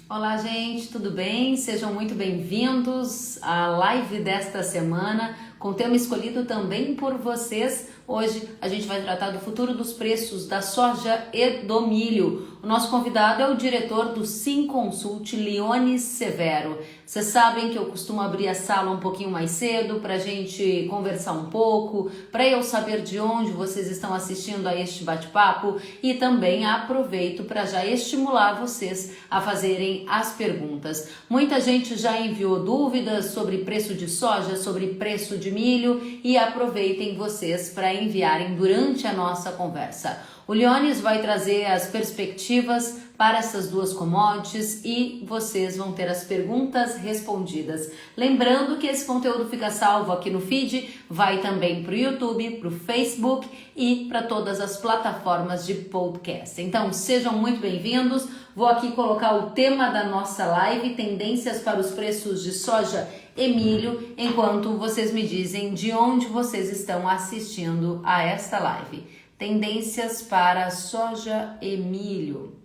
Olá, gente, tudo bem? Sejam muito bem-vindos à live desta semana, com tema escolhido também por vocês. Hoje a gente vai tratar do futuro dos preços da soja e do milho. O nosso convidado é o diretor do Simconsult, Leones Severo. Vocês sabem que eu costumo abrir a sala um pouquinho mais cedo para a gente conversar um pouco, para eu saber de onde vocês estão assistindo a este bate-papo e também aproveito para já estimular vocês a fazerem as perguntas. Muita gente já enviou dúvidas sobre preço de soja, sobre preço de milho e aproveitem vocês para enviarem durante a nossa conversa. O Leones vai trazer as perspectivas para essas duas commodities e vocês vão ter as perguntas respondidas. Lembrando que esse conteúdo fica salvo aqui no feed, vai também para o YouTube, para o Facebook e para todas as plataformas de podcast. Então sejam muito bem-vindos. Vou aqui colocar o tema da nossa live, tendências para os preços de soja e milho, enquanto vocês me dizem de onde vocês estão assistindo a esta live. Tendências para soja e milho.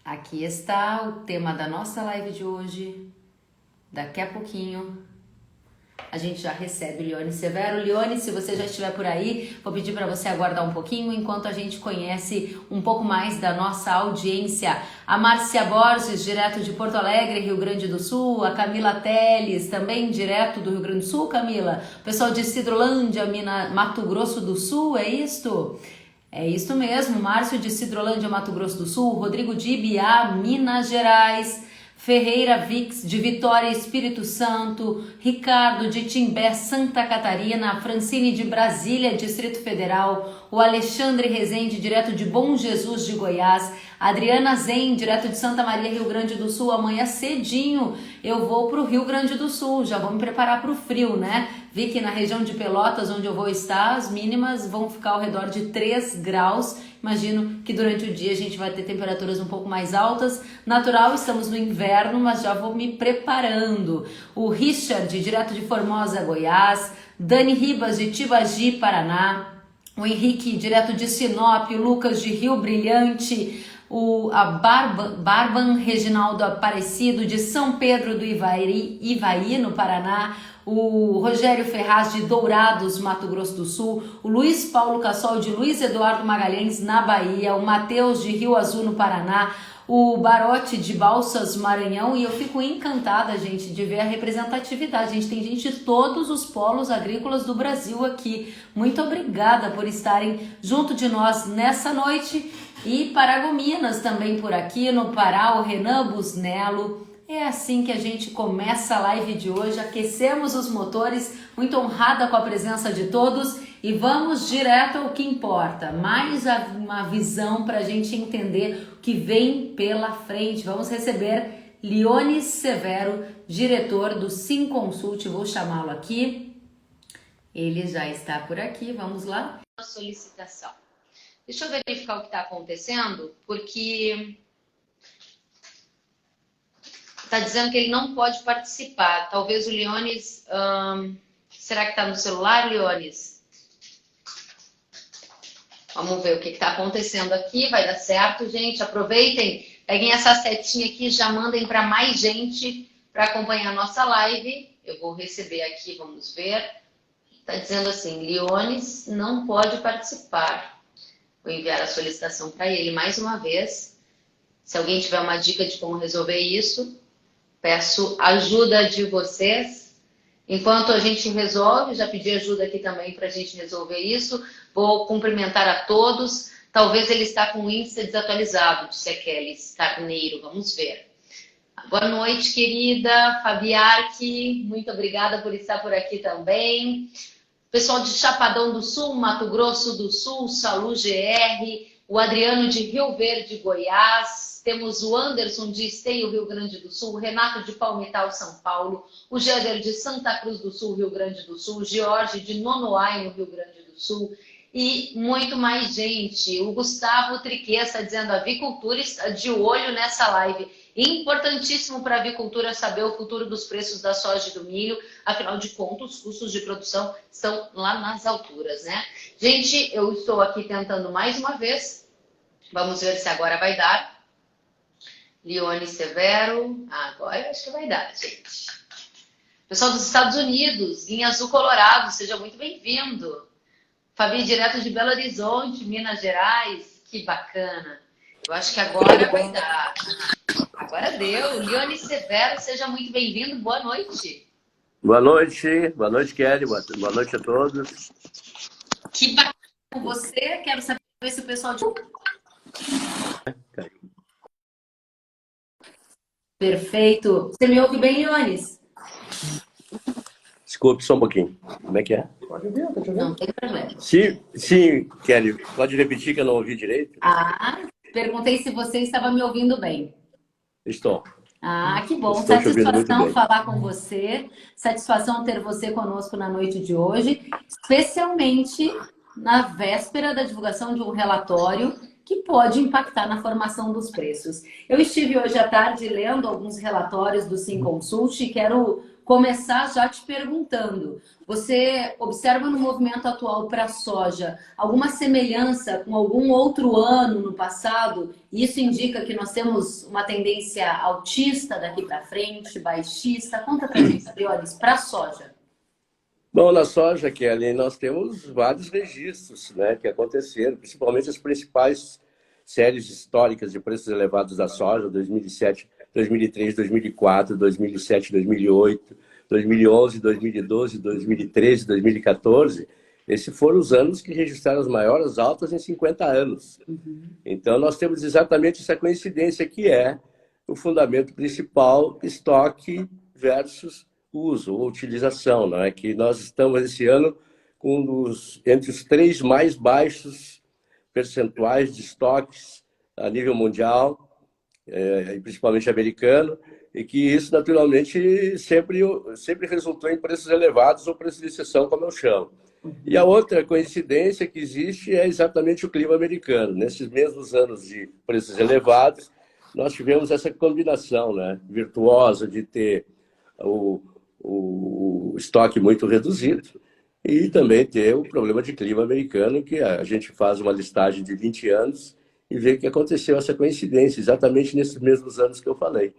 Aqui está o tema da nossa live de hoje. Daqui a pouquinho a gente já recebe o Leones Severo. Leones, se você já estiver por aí, vou pedir para você aguardar um pouquinho enquanto a gente conhece um pouco mais da nossa audiência. A Márcia Borges, direto de Porto Alegre, Rio Grande do Sul. A Camila Teles, também direto do Rio Grande do Sul, Camila. O pessoal de Cidrolândia, Mato Grosso do Sul, é isto? É isso mesmo, Márcio de Cidrolândia, Mato Grosso do Sul. Rodrigo de Ibiá, Minas Gerais. Ferreira Vix, de Vitória, Espírito Santo, Ricardo de Timbé, Santa Catarina, Francine de Brasília, Distrito Federal, o Alexandre Rezende, direto de Bom Jesus de Goiás, Adriana Zen, direto de Santa Maria, Rio Grande do Sul. Amanhã cedinho eu vou para o Rio Grande do Sul, já vou me preparar para o frio, né? Vi que na região de Pelotas, onde eu vou estar, as mínimas vão ficar ao redor de 3 graus. Imagino que durante o dia a gente vai ter temperaturas um pouco mais altas. Natural, estamos no inverno, mas já vou me preparando. O Richard, direto de Formosa, Goiás. Dani Ribas, de Tibagi, Paraná. O Henrique, direto de Sinop. O Lucas, de Rio Brilhante. A Barban Reginaldo Aparecido, de São Pedro do Ivaí, no Paraná. O Rogério Ferraz, de Dourados, Mato Grosso do Sul. O Luiz Paulo Cassol, de Luiz Eduardo Magalhães, na Bahia. O Matheus, de Rio Azul, no Paraná. O Barote, de Balsas, Maranhão. E eu fico encantada, gente, de ver a representatividade. A gente tem gente de todos os polos agrícolas do Brasil aqui. Muito obrigada por estarem junto de nós nessa noite. E Paragominas também por aqui, no Pará, o Renan Busnello. É assim que a gente começa a live de hoje, aquecemos os motores, muito honrada com a presença de todos e vamos direto ao que importa, mais uma visão para a gente entender o que vem pela frente. Vamos receber Leones Severo, diretor do Simconsult, vou chamá-lo aqui, ele já está por aqui, vamos lá. Solicitação. Deixa eu verificar o que está acontecendo, porque está dizendo que ele não pode participar. Talvez o Leones... será que está no celular, Leones? Vamos ver o que está acontecendo aqui. Vai dar certo, gente. Aproveitem, peguem essa setinha aqui e já mandem para mais gente para acompanhar a nossa live. Eu vou receber aqui, vamos ver. Está dizendo assim, Leones não pode participar. Vou enviar a solicitação para ele mais uma vez. Se alguém tiver uma dica de como resolver isso, peço ajuda de vocês. Enquanto a gente resolve, já pedi ajuda aqui também para a gente resolver isso. Vou cumprimentar a todos. Talvez ele está com o Insta desatualizado, disse a Kelly Carneiro. Vamos ver. Boa noite, querida Fabiarque. Muito obrigada por estar por aqui também. Pessoal de Chapadão do Sul, Mato Grosso do Sul, Salu GR, o Adriano de Rio Verde, Goiás, temos o Anderson de Esteio, Rio Grande do Sul, o Renato de Palmital, São Paulo, o Géder de Santa Cruz do Sul, Rio Grande do Sul, o Jorge de Nonoai, no Rio Grande do Sul, e muito mais gente. O Gustavo Triquet está dizendo, a avicultura está de olho nessa live. Importantíssimo para a avicultura saber o futuro dos preços da soja e do milho, afinal de contas, os custos de produção estão lá nas alturas, né? Gente, eu estou aqui tentando mais uma vez, vamos ver se agora vai dar. Lione Severo. Agora eu acho que vai dar, gente. Pessoal dos Estados Unidos, Guinha Azul Colorado, seja muito bem-vindo. Fabi, direto de Belo Horizonte, Minas Gerais. Que bacana. Eu acho que agora vai dar. Agora deu. Lione Severo, seja muito bem-vindo. Boa noite. Boa noite, Kelly. Boa noite a todos. Que bacana com você. Quero saber se o pessoal de... Perfeito. Você me ouve bem, Iones? Desculpe, só um pouquinho. Como é que é? Pode ouvir, tá te ouvindo? Não tem problema. Sim, Kelly. Pode repetir que eu não ouvi direito? Perguntei se você estava me ouvindo bem. Estou. Que bom. Estou te ouvindo muito Satisfação bem. falar com você. Satisfação ter você conosco na noite de hoje, especialmente na véspera da divulgação de um relatório que pode impactar na formação dos preços. Eu estive hoje à tarde lendo alguns relatórios do Simconsult e quero começar já te perguntando. Você observa no movimento atual para a soja alguma semelhança com algum outro ano no passado? Isso indica que nós temos uma tendência altista daqui para frente, baixista? Conta para a gente, Briones, para a soja. Bom, na soja, Kelly, nós temos vários registros, né, que aconteceram, principalmente as principais séries históricas de preços elevados da soja, 2007, 2003, 2004, 2007, 2008, 2011, 2012, 2013, 2014. Esses foram os anos que registraram as maiores altas em 50 anos. Então, nós temos exatamente essa coincidência que é o fundamento principal, estoque versus uso ou utilização, não é? Que nós estamos esse ano com entre os 3 mais baixos percentuais de estoques a nível mundial, principalmente americano, e que isso naturalmente sempre resultou em preços elevados ou preços de exceção, como eu chamo. E a outra coincidência que existe é exatamente o clima americano. Nesses mesmos anos de preços elevados, nós tivemos essa combinação, né, virtuosa de ter o estoque muito reduzido e também ter o problema de clima americano, que a gente faz uma listagem de 20 anos e vê que aconteceu essa coincidência exatamente nesses mesmos anos que eu falei.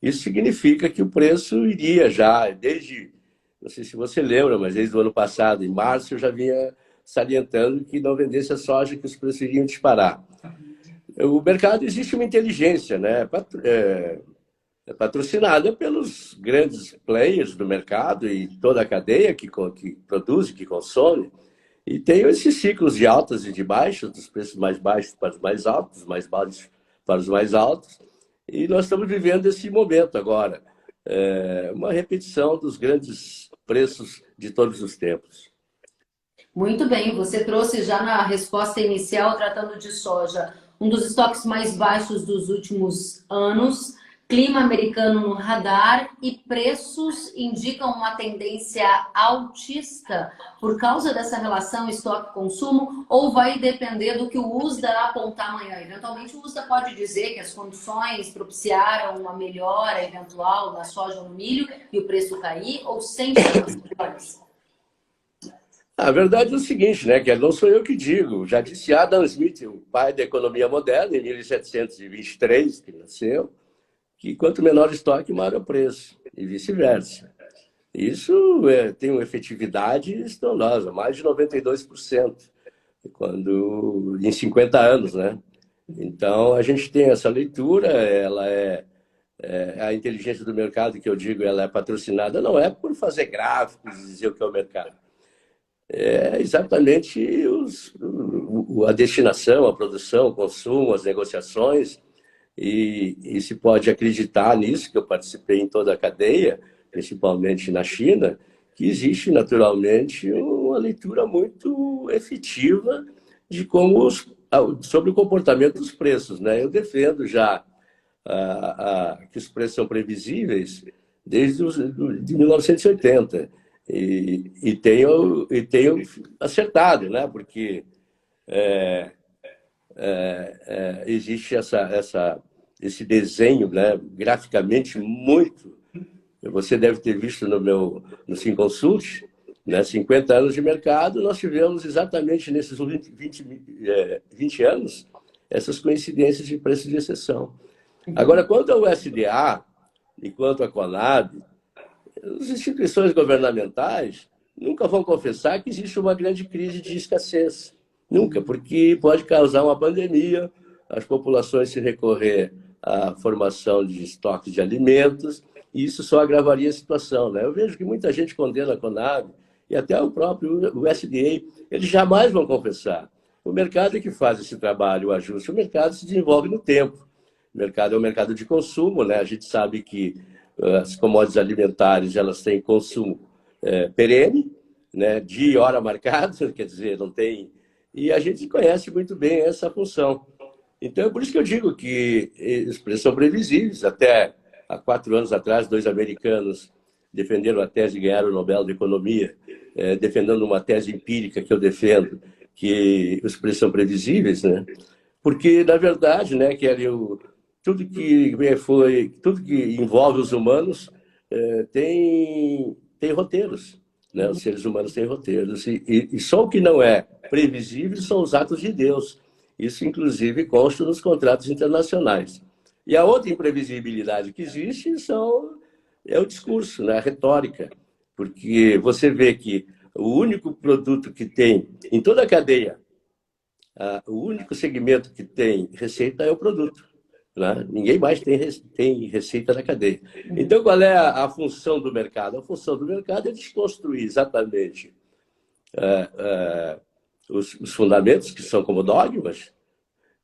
Isso significa que o preço iria já, não sei se você lembra, mas desde o ano passado, em março, eu já vinha salientando que não vendesse a soja, que os preços iriam disparar. O mercado, existe uma inteligência, né? Patrocinada pelos grandes players do mercado e toda a cadeia que produz, que consome, e tem esses ciclos de altas e de baixas, dos preços mais baixos para os mais altos, dos mais baixos para os mais altos, e nós estamos vivendo esse momento agora, uma repetição dos grandes preços de todos os tempos. Muito bem, você trouxe já na resposta inicial, tratando de soja, um dos estoques mais baixos dos últimos anos, clima americano no radar e preços indicam uma tendência altista por causa dessa relação estoque-consumo, ou vai depender do que o USDA apontar amanhã? Eventualmente o USDA pode dizer que as condições propiciaram uma melhora eventual na soja ou no milho e o preço cair, ou sempre as A verdade é o seguinte, né, que não sou eu que digo, já disse Adam Smith, o pai da economia moderna, em 1723, que nasceu, que quanto menor o estoque, maior o preço, e vice-versa. Isso tem uma efetividade estrondosa, mais de 92%, em 50 anos, né? Então, a gente tem essa leitura, ela a inteligência do mercado, que eu digo, ela é patrocinada, não é por fazer gráficos e dizer o que é o mercado. É exatamente a destinação, a produção, o consumo, as negociações, e se pode acreditar nisso, que eu participei em toda a cadeia, principalmente na China, que existe naturalmente uma leitura muito efetiva de sobre o comportamento dos preços, né? Eu defendo já que os preços são previsíveis desde de 1980 e tenho acertado, né? Porque existe esse desenho, né, graficamente muito. Você deve ter visto no Simconsult, né, 50 anos de mercado, nós tivemos exatamente nesses 20 anos essas coincidências de preço de exceção. Agora, quanto ao USDA e quanto à Conab, as instituições governamentais nunca vão confessar que existe uma grande crise de escassez. Nunca, porque pode causar uma pandemia, as populações se recorrer à formação de estoques de alimentos, e isso só agravaria a situação, né? Eu vejo que muita gente condena a Conab e até o próprio USDA, eles jamais vão confessar. O mercado é que faz esse trabalho, o ajuste. O mercado se desenvolve no tempo. O mercado é um mercado de consumo, né? A gente sabe que as commodities alimentares elas têm consumo perene, né? Dia e hora marcado, quer dizer, não tem. E a gente conhece muito bem essa função. Então, é por isso que eu digo que os preços são previsíveis. Até há 4 anos atrás, 2 americanos defenderam a tese e ganharam o Nobel de Economia, defendendo uma tese empírica que eu defendo, que os preços são previsíveis, né? Porque, na verdade, né, tudo que envolve os humanos tem roteiros, né? Os seres humanos têm roteiros. E só o que não é previsível são os atos de Deus. Isso, inclusive, consta nos contratos internacionais. E a outra imprevisibilidade que existe é o discurso, né? A retórica. Porque você vê que o único produto que tem em toda a cadeia, o único segmento que tem receita é o produto. Né? Ninguém mais tem receita na cadeia. Então, qual é a função do mercado? A função do mercado é desconstruir exatamente os fundamentos, que são como dogmas,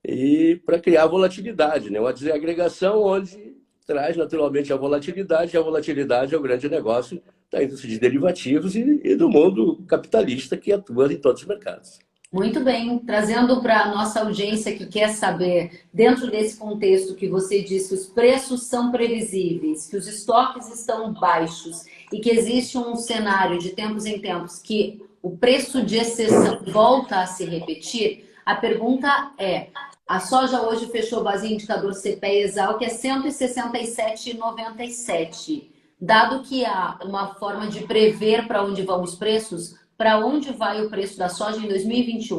e para criar volatilidade, né? Uma desagregação onde traz naturalmente a volatilidade, e a volatilidade é o grande negócio da indústria de derivativos e do mundo capitalista que atua em todos os mercados. Muito bem, trazendo para a nossa audiência que quer saber, dentro desse contexto que você disse, os preços são previsíveis, que os estoques estão baixos e que existe um cenário de tempos em tempos que o preço de exceção volta a se repetir, a pergunta é, a soja hoje fechou base em indicador CPEA-ESAL, que é 167,97. Dado que há uma forma de prever para onde vão os preços, para onde vai o preço da soja em 2021?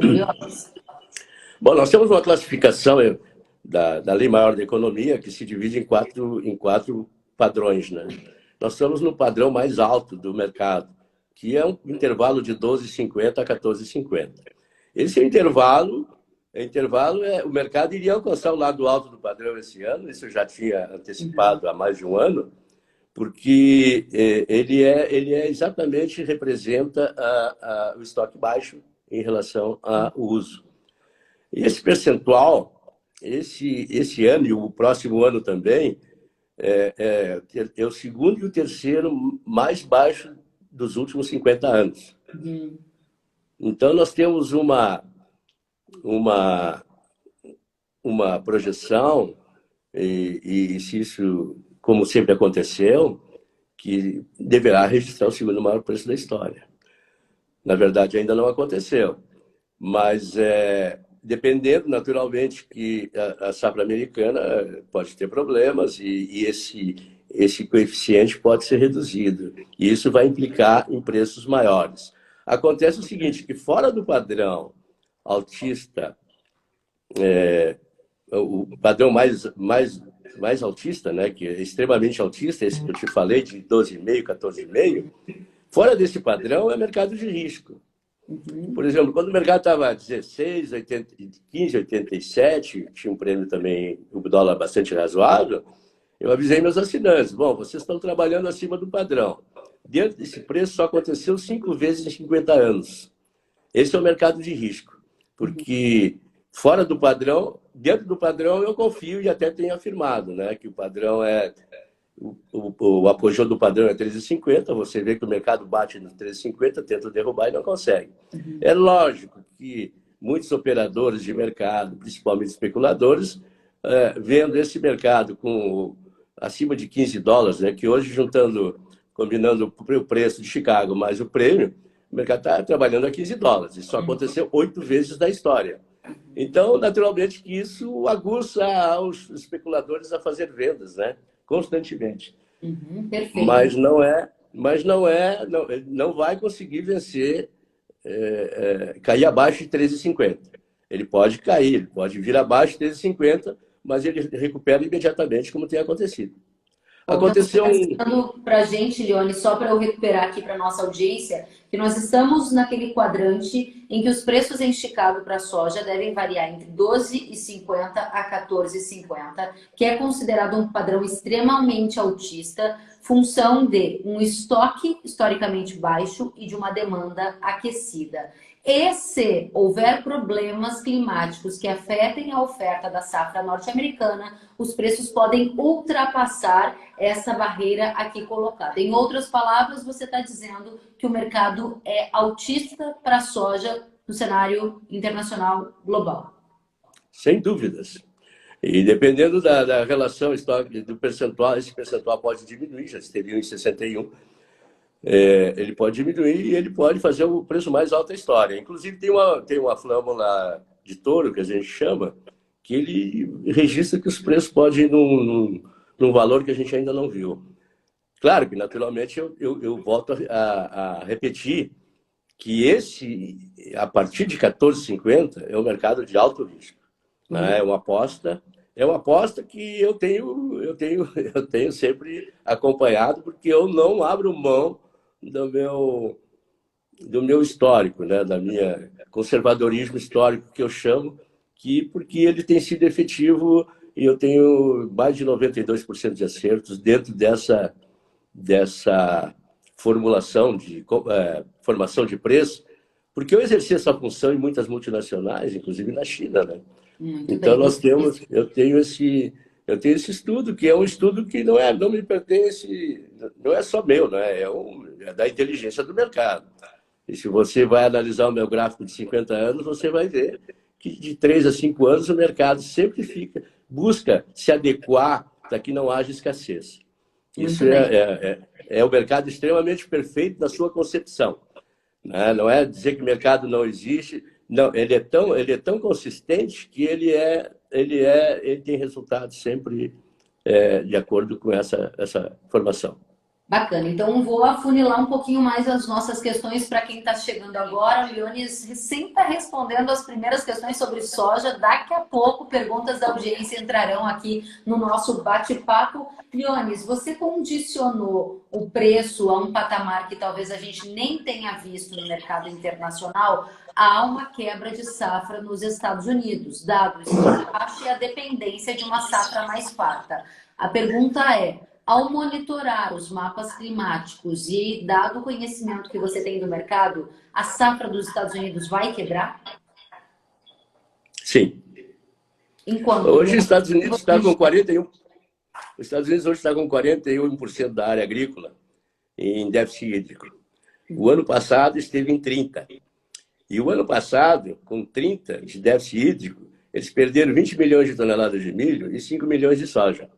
Bom, nós temos uma classificação da Lei Maior da Economia que se divide em quatro padrões, né? Nós estamos no padrão mais alto do mercado, que é um intervalo de 12,50 a 14,50. Esse intervalo, o mercado iria alcançar o lado alto do padrão esse ano, isso eu já tinha antecipado há mais de um ano, porque ele exatamente representa o estoque baixo em relação ao uso. E esse percentual, esse ano e o próximo ano também, é o segundo e o terceiro mais baixo dos últimos 50 anos. Então, nós temos uma projeção, e se isso, como sempre aconteceu, que deverá registrar o segundo maior preço da história. Na verdade, ainda não aconteceu, mas dependendo, naturalmente, que a safra americana pode ter problemas e esse coeficiente pode ser reduzido. E isso vai implicar em preços maiores. Acontece o seguinte, que fora do padrão altista, o padrão mais altista, né, que é extremamente altista, esse que eu te falei, de 12,5, 14,5, fora desse padrão é mercado de risco. Por exemplo, quando o mercado estava a 16, 15, 87, tinha um prêmio também, o dólar bastante razoável, eu avisei meus assinantes, bom, vocês estão trabalhando acima do padrão. Dentro desse preço só aconteceu 5 vezes em 50 anos. Esse é o mercado de risco, porque fora do padrão, dentro do padrão eu confio e até tenho afirmado, né, que o padrão o apogeu do padrão é 13,50, você vê que o mercado bate no 13,50, tenta derrubar e não consegue. É lógico que muitos operadores de mercado, principalmente especuladores, vendo esse mercado acima de 15 dólares, né, que hoje combinando o preço de Chicago mais o prêmio, o mercado está trabalhando a 15 dólares. Isso só aconteceu 8 vezes na história. Então, naturalmente, que isso aguça os especuladores a fazer vendas, né? Constantemente. Perfeito. Não vai conseguir vencer, cair abaixo de 13,50. Ele pode cair, ele pode vir abaixo de 13,50, mas ele recupera imediatamente, como tem acontecido. Bom, Aconteceu então, para a gente, Leone, só para eu recuperar aqui para nossa audiência, que nós estamos naquele quadrante em que os preços em Chicago para a soja devem variar entre 12,50 a 14,50, que é considerado um padrão extremamente altista, função de um estoque historicamente baixo e de uma demanda aquecida. E se houver problemas climáticos que afetem a oferta da safra norte-americana, os preços podem ultrapassar essa barreira aqui colocada. Em outras palavras, você está dizendo que o mercado é altista para a soja no cenário internacional global. sem dúvidas. E dependendo da relação estoque, do percentual, esse percentual pode diminuir, já esteve em 61. Ele pode diminuir e ele pode fazer o preço mais alto da história. Inclusive, tem uma flâmula de touro, que a gente chama, que ele registra que os preços podem ir num valor que a gente ainda não viu. Claro que, naturalmente, eu volto a repetir que a partir de 14,50 é um mercado de alto risco. Né? É uma aposta que eu tenho sempre acompanhado, porque eu não abro mão do meu histórico, né? Da minha conservadorismo histórico, que eu chamo, porque ele tem sido efetivo e eu tenho mais de 92% de acertos dentro dessa formação de preço, porque eu exerci essa função em muitas multinacionais, inclusive na China, né? Então eu tenho esse estudo, que é um estudo que não me pertence, não é só meu, né? É da inteligência do mercado. E se você vai analisar o meu gráfico de 50 anos, você vai ver que de 3 a 5 anos o mercado sempre busca se adequar para que não haja escassez. Isso é o mercado extremamente perfeito na sua concepção. Né? Não é dizer que o mercado não existe. Não, ele é tão consistente que ele tem resultados sempre de acordo com essa formação. Bacana, então vou afunilar um pouquinho mais as nossas questões para quem está chegando agora. O Leones recém está respondendo as primeiras questões sobre soja. Daqui a pouco, perguntas da audiência entrarão aqui no nosso bate-papo. Leones, você condicionou o preço a um patamar que talvez a gente nem tenha visto no mercado internacional. Há uma quebra de safra nos Estados Unidos, dado esse baixo e a dependência de uma safra mais farta. A pergunta é: ao monitorar os mapas climáticos e dado o conhecimento que você tem do mercado, a safra dos Estados Unidos vai quebrar? Sim. Enquanto hoje os Estados Unidos está com 41%. Os Estados Unidos hoje está com 41% da área agrícola em déficit hídrico. O ano passado esteve em 30%. E o ano passado, com 30% de déficit hídrico, eles perderam 20 milhões de toneladas de milho e 5 milhões de soja.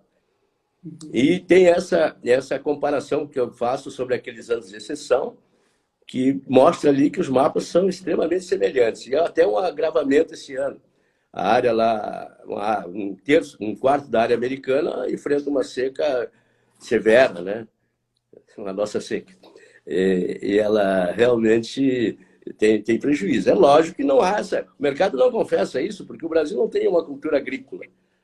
E tem essa comparação que eu faço sobre aqueles anos de exceção, que mostra ali que os mapas são extremamente semelhantes. E até um agravamento esse ano. A área lá, um quarto da área americana enfrenta uma seca severa, né? A nossa seca. E ela realmente tem prejuízo. É lógico que não há o mercado não confessa isso, porque o Brasil não tem uma cultura agrícola.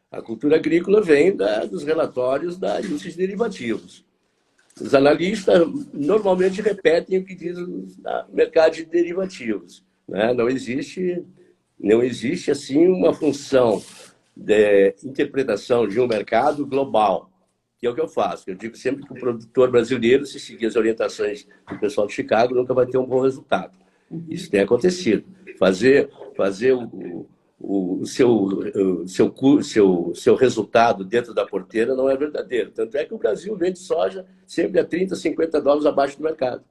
A cultura agrícola vem dos relatórios da indústria de derivativos. Os analistas normalmente repetem o que diz o mercado de derivativos. Né? Não existe assim uma função de interpretação de um mercado global, que é o que eu faço. Eu digo sempre que o produtor brasileiro, se seguir as orientações do pessoal de Chicago, nunca vai ter um bom resultado. Isso tem acontecido. Fazer o seu resultado dentro da porteira não é verdadeiro. Tanto é que o Brasil vende soja sempre a 30, 50 dólares abaixo do mercado.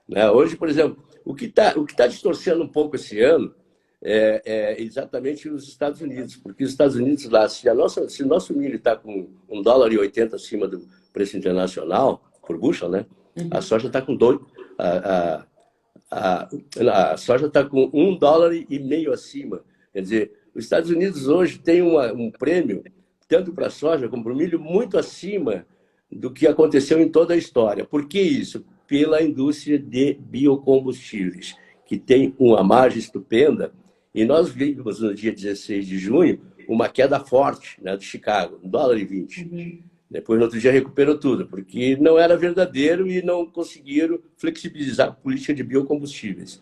Né? Hoje, por exemplo, o que tá distorcendo um pouco esse ano é exatamente os Estados Unidos, porque os Estados Unidos lá, se o nosso milho está com $1,80 acima do preço internacional, por bushel, né? A soja está com a soja está com $1,50 acima. Quer dizer, os Estados Unidos hoje têm um prêmio, tanto para a soja como para o milho, muito acima do que aconteceu em toda a história. Por que isso? Pela indústria de biocombustíveis, que tem uma margem estupenda. E nós vimos no dia 16 de junho uma queda forte, né, de Chicago, $1,20. Uhum. Depois, no outro dia, recuperou tudo, porque não era verdadeiro e não conseguiram flexibilizar a política de biocombustíveis.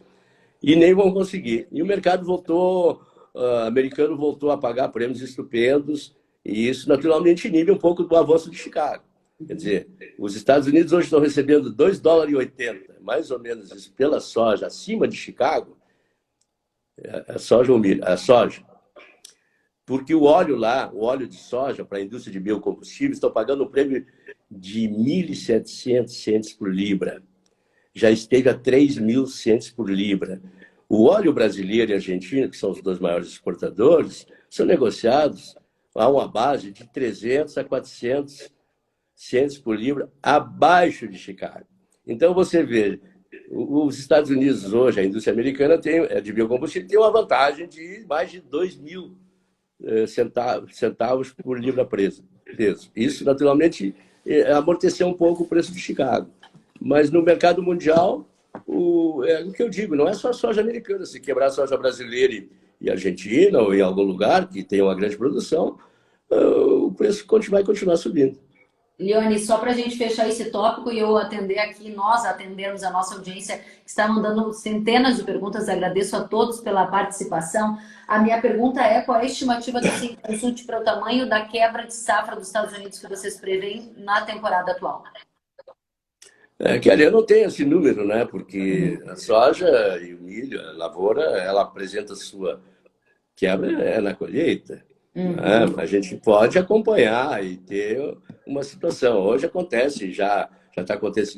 E nem vão conseguir. E o mercado voltou, americano voltou a pagar prêmios estupendos, e isso naturalmente inibe um pouco do avanço de Chicago. Quer dizer, os Estados Unidos hoje estão recebendo $2,80, mais ou menos isso, pela soja acima de Chicago, a soja ou milho, a soja. Porque o óleo lá, o óleo de soja para a indústria de biocombustíveis, estão pagando um prêmio de 1.700 centes por libra. Já esteve a 3.000 centes por libra. O óleo brasileiro e argentino, que são os dois maiores exportadores, são negociados a uma base de 300 a 400 centes por libra abaixo de Chicago. Então, você vê, os Estados Unidos hoje, a indústria americana de biocombustível tem uma vantagem de mais de 2.000 centavos por libra peso. Isso, naturalmente, amorteceu um pouco o preço de Chicago. Mas no mercado mundial, é o que eu digo, não é só a soja americana. Se quebrar a soja brasileira e argentina, ou em algum lugar que tem uma grande produção, o preço vai continuar subindo. Leone, só para a gente fechar esse tópico e eu atender aqui, nós atendermos a nossa audiência, que está mandando centenas de perguntas, agradeço a todos pela participação. A minha pergunta é: qual é a estimativa desse consulte para o tamanho da quebra de safra dos Estados Unidos que vocês preveem na temporada atual? Kelly, eu não tenho esse número, né? Porque a soja e o milho, a lavoura, ela apresenta sua quebra na colheita. Né? A gente pode acompanhar e ter uma situação. Hoje acontece, já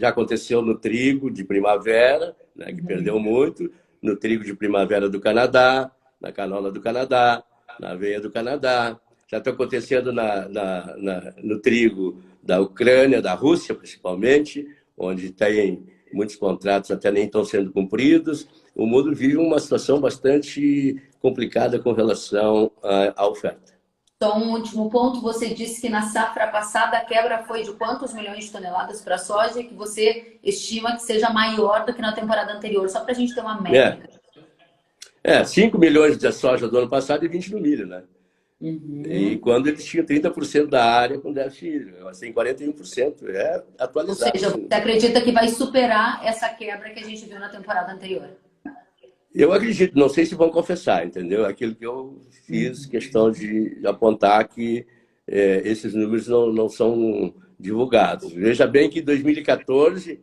aconteceu no trigo de primavera, né, que perdeu muito, no trigo de primavera do Canadá, na canola do Canadá, na aveia do Canadá. Já está acontecendo no trigo da Ucrânia, da Rússia principalmente, onde tem muitos contratos até nem estão sendo cumpridos. O mundo vive uma situação bastante complicada com relação à oferta. Então, um último ponto, você disse que na safra passada a quebra foi de quantos milhões de toneladas para a soja que você estima que seja maior do que na temporada anterior, só para a gente ter uma métrica. 5 milhões de soja do ano passado e 20 no milho, né? E quando eles tinham 30% da área com déficit, assim, 41%, atualizado. Ou seja, você acredita que vai superar essa quebra que a gente viu na temporada anterior? Eu acredito, não sei se vão confessar, entendeu? Aquilo que eu fiz questão de apontar que esses números não são divulgados. Veja bem que em 2014,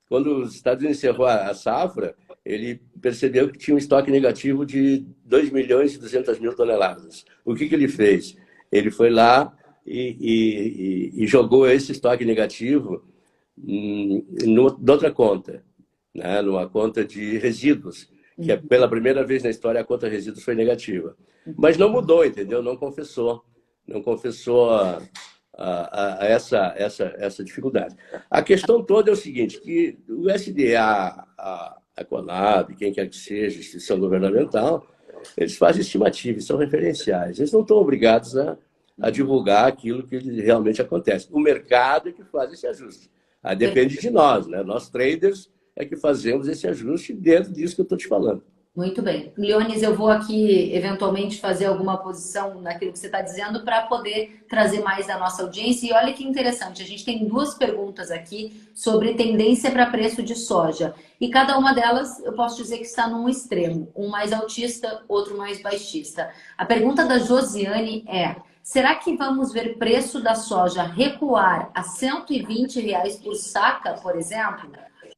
quando os Estados Unidos encerrou a safra, ele percebeu que tinha um estoque negativo de 2.200.000 toneladas. O que ele fez? Ele foi lá e jogou esse estoque negativo em outra conta, né? Numa conta de resíduos, que pela primeira vez na história a conta de resíduos foi negativa. Mas não mudou, entendeu? Não confessou essa dificuldade. A questão toda é o seguinte, que o SDA, a Conab, quem quer que seja, instituição governamental, eles fazem estimativas, são referenciais. Eles não estão obrigados a divulgar aquilo que realmente acontece. O mercado é que faz esse ajuste. Aí depende de nós, né? Nós traders é que fazemos esse ajuste dentro disso que eu estou te falando. Muito bem. Leones, eu vou aqui eventualmente fazer alguma posição naquilo que você está dizendo para poder trazer mais da nossa audiência. E olha que interessante, a gente tem duas perguntas aqui sobre tendência para preço de soja. E cada uma delas eu posso dizer que está num extremo, um mais altista, outro mais baixista. A pergunta da Josiane é: será que vamos ver preço da soja recuar a R$ 120 por saca, por exemplo?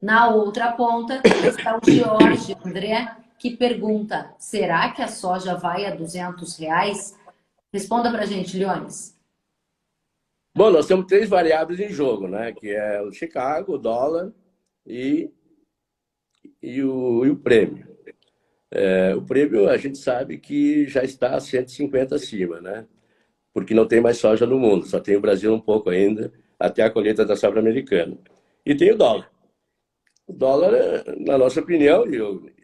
Na outra ponta está o Jorge André, que pergunta: será que a soja vai a R$ 200? Responda para a gente, Leones. Bom, nós temos 3 variáveis em jogo, né? Que é o Chicago, o dólar e o prêmio. O prêmio a gente sabe que já está a 150 acima, né? Porque não tem mais soja no mundo, só tem o Brasil um pouco ainda, até a colheita da safra americana. E tem o dólar. O dólar, na nossa opinião,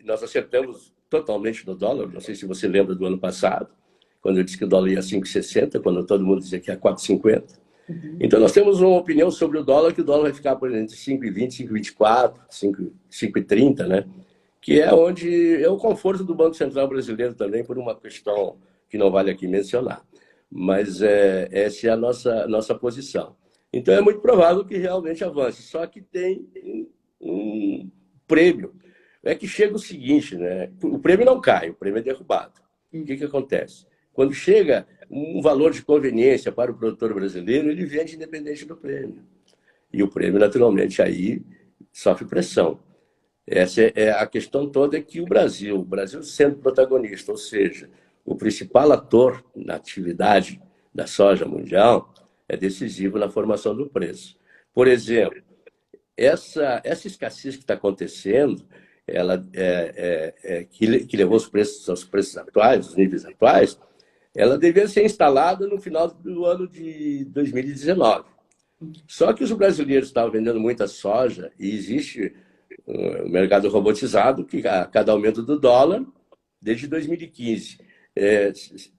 nós acertamos totalmente no dólar. Não sei se você lembra do ano passado, quando eu disse que o dólar ia a 5,60, quando todo mundo dizia que ia a 4,50. Então, nós temos uma opinião sobre o dólar, que o dólar vai ficar por entre 5,20, 5,24, 5,30, né? Que é onde é o conforto do Banco Central brasileiro também, por uma questão que não vale aqui mencionar. Mas essa é a nossa posição. Então, é muito provável que realmente avance, só que tem um prêmio. É que chega o seguinte, né? O prêmio não cai, o prêmio é derrubado. O que acontece? Quando chega um valor de conveniência para o produtor brasileiro, ele vende independente do prêmio. E o prêmio, naturalmente, aí sofre pressão. Essa é a questão toda, é que o Brasil sendo protagonista, ou seja, o principal ator na atividade da soja mundial, é decisivo na formação do preço. Por exemplo, essa escassez que está acontecendo, ela que levou os preços aos preços atuais, os níveis atuais, ela devia ser instalada no final do ano de 2019. Só que os brasileiros estavam vendendo muita soja e existe um mercado robotizado que, a cada aumento do dólar, desde 2015,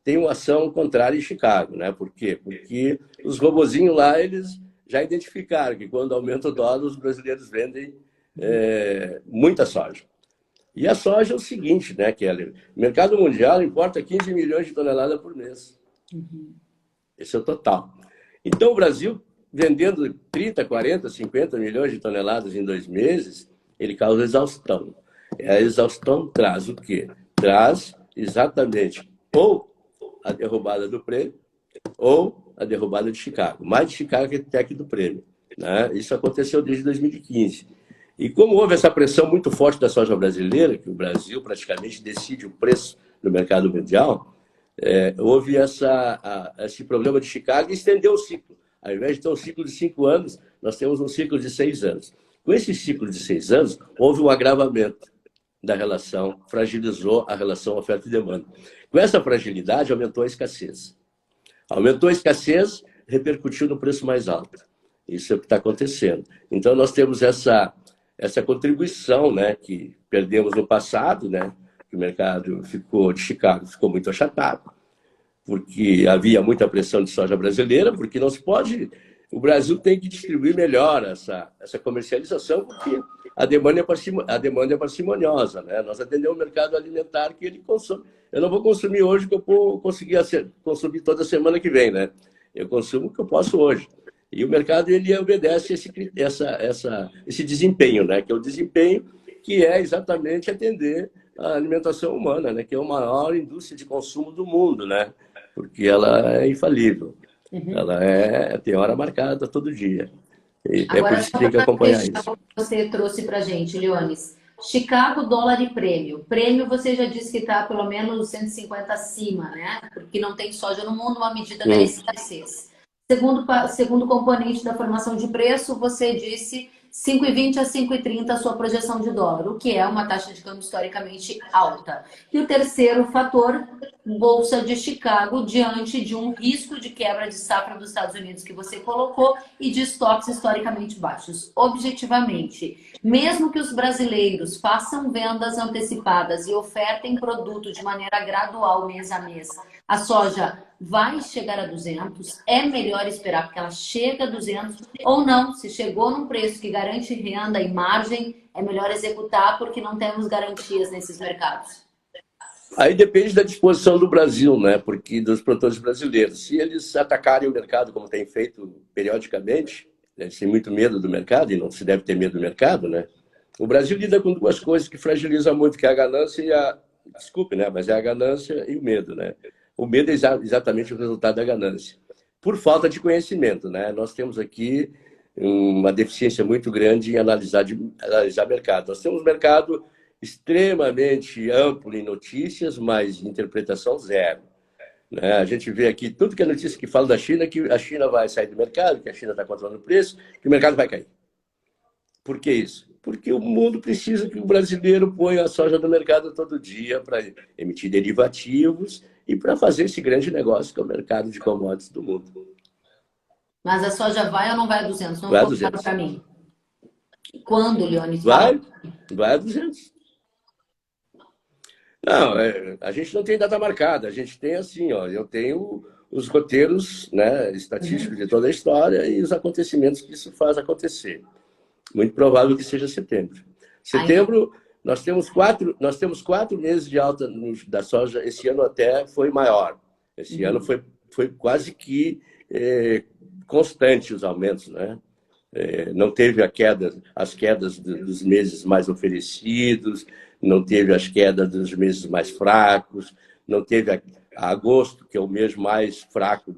tem uma ação contrária em Chicago, né? Por quê? Porque os robozinhos lá, eles já identificaram que quando aumenta o dólar, os brasileiros vendem muita soja. E a soja é o seguinte, né, Kelly? O mercado mundial importa 15 milhões de toneladas por mês. Esse é o total. Então, o Brasil, vendendo 30, 40, 50 milhões de toneladas em 2 meses, ele causa exaustão. A exaustão traz o quê? Traz exatamente ou a derrubada do prêmio ou a derrubada de Chicago. Mais de Chicago até que do prêmio, né? Isso aconteceu desde 2015. E como houve essa pressão muito forte da soja brasileira, que o Brasil praticamente decide o preço no mercado mundial, houve esse problema de Chicago e estendeu o ciclo. Ao invés de ter um ciclo de 5 anos, nós temos um ciclo de 6 anos. Com esse ciclo de 6 anos, houve um agravamento da relação, fragilizou a relação oferta e demanda. Com essa fragilidade, aumentou a escassez. Aumentou a escassez, repercutiu no preço mais alto. Isso é o que está acontecendo. Então, nós temos essa contribuição, né, que perdemos no passado, né, que o mercado de Chicago ficou muito achatado, porque havia muita pressão de soja brasileira, porque não se pode... O Brasil tem que distribuir melhor essa comercialização, porque a demanda é parcimoniosa, né? Nós atendemos o mercado alimentar que ele consome. Eu não vou consumir hoje o que eu vou conseguir consumir toda semana que vem, né? Eu consumo o que eu posso hoje. E o mercado, ele obedece esse desempenho, né? Que é o desempenho que é exatamente atender a alimentação humana, né? Que é a maior indústria de consumo do mundo, né? Porque ela é infalível. Ela tem hora marcada todo dia. E Agora, por isso que tem que acompanhar isso. Você trouxe para a gente, Leones. Chicago, dólar e prêmio. Prêmio, você já disse que está pelo menos 150 acima, né? Porque não tem soja no mundo, uma medida da escassez. Segundo componente da formação de preço, você disse 5,20 a 5,30 a sua projeção de dólar, o que é uma taxa de câmbio historicamente alta. E o terceiro fator, Bolsa de Chicago, diante de um risco de quebra de safra dos Estados Unidos que você colocou e de estoques historicamente baixos. Objetivamente, mesmo que os brasileiros façam vendas antecipadas e ofertem produto de maneira gradual mês a mês, a soja vai chegar a 200, é melhor esperar porque ela chega a 200 ou não, se chegou num preço que garante renda e margem, é melhor executar porque não temos garantias nesses mercados. Aí depende da disposição do Brasil, né? Porque dos produtores brasileiros. Se eles atacarem o mercado, como tem feito periodicamente, né? Sem muito medo do mercado, e não se deve ter medo do mercado, né? O Brasil lida com 2 coisas que fragilizam muito, que é a ganância e a... Desculpe, né? Mas é a ganância e o medo, né? O medo é exatamente o resultado da ganância. Por falta de conhecimento, né? Nós temos aqui uma deficiência muito grande em analisar mercado. Nós temos um mercado extremamente amplo em notícias, mas interpretação zero, né? A gente vê aqui tudo que é notícia que fala da China, que a China vai sair do mercado, que a China está controlando o preço, que o mercado vai cair. Por que isso? Porque o mundo precisa que o brasileiro ponha a soja no mercado todo dia para emitir derivativos e para fazer esse grande negócio que é o mercado de commodities do mundo. Mas a soja vai ou não vai a 200? Não Vai a ficou claro 200. para mim. Quando, Leones? Vai a 200. Não, a gente não tem data marcada. A gente tem assim, ó, eu tenho os roteiros, né, estatísticos de toda a história e os acontecimentos que isso faz acontecer. Muito provável que seja setembro. Setembro, nós temos 4 meses de alta da soja. Esse ano até foi maior. Esse ano foi quase que constante os aumentos, né? Não teve as quedas dos meses mais oferecidos, não teve as quedas dos meses mais fracos, não teve agosto, que é o mês mais fraco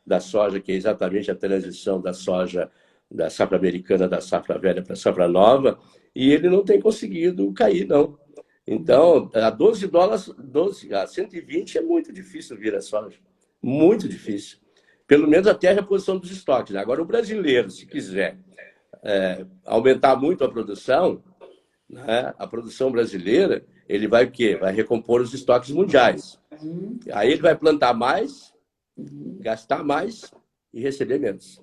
da soja, que é exatamente a transição da soja da safra americana, da safra velha para a safra nova, e ele não tem conseguido cair, não. Então, a 12 dólares, a 120 é muito difícil vir a soja. Muito difícil. Pelo menos até a reposição dos estoques. Agora, o brasileiro, se quiser aumentar muito a produção, né, a produção brasileira, ele vai o quê? Vai recompor os estoques mundiais. Aí ele vai plantar mais, gastar mais e receber menos.